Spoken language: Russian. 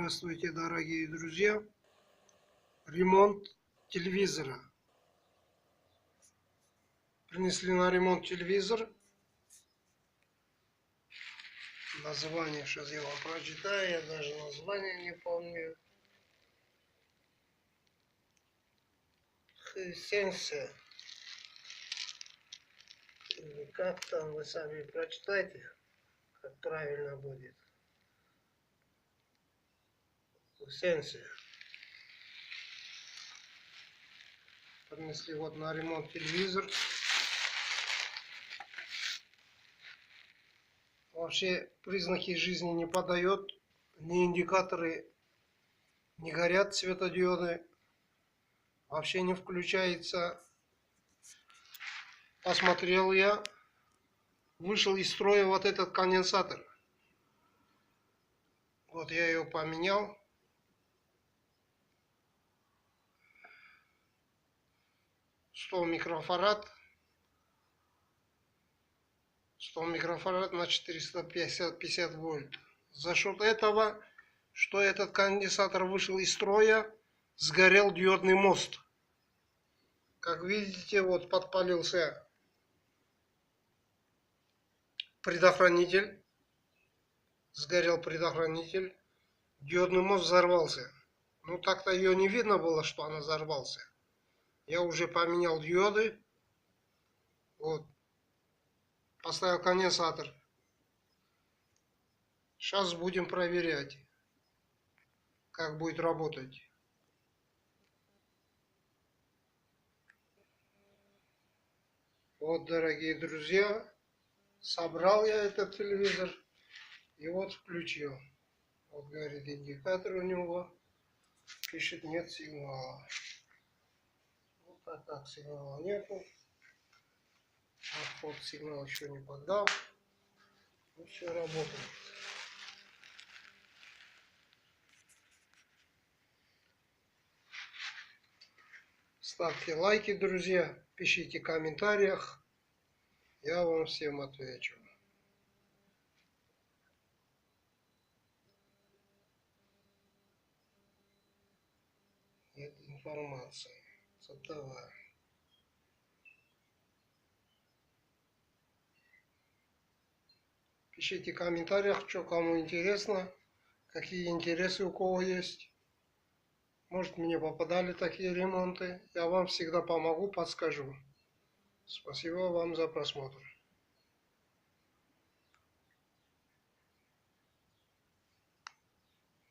Здравствуйте, дорогие друзья! Ремонт телевизора. Принесли на ремонт телевизор. Название сейчас я вам прочитаю, я даже название не помню. Hisense. Или как там, вы сами прочитайте, как правильно будет. Hisense. Принесли вот на ремонт телевизор. Вообще признаки жизни не подает, ни индикаторы не горят, светодиоды, вообще не включается. Посмотрел я, вышел из строя вот этот конденсатор. Вот я его поменял. Микрофарад 100 микрофарад на 450 вольт. За счет этого, что этот конденсатор вышел из строя, сгорел диодный мост. Как видите, вот подпалился предохранитель. Сгорел предохранитель. Диодный мост взорвался. Ну так-то ее не видно было, что она взорвался. Я уже поменял диоды. Вот. Поставил конденсатор. Сейчас будем проверять, как будет работать. Вот, дорогие друзья, собрал я этот телевизор и вот включил. Вот говорит индикатор у него, пишет нет сигнала. Вот так сигнала нету. Вот сигнал еще не подал. Ну, все работает. Ставьте лайки, друзья, пишите в комментариях. Я вам всем отвечу. Нет информации. Цветовая. Пишите в комментариях, что кому интересно, какие интересы у кого есть. Может, мне попадали такие ремонты. Я вам всегда помогу, подскажу. Спасибо вам за просмотр.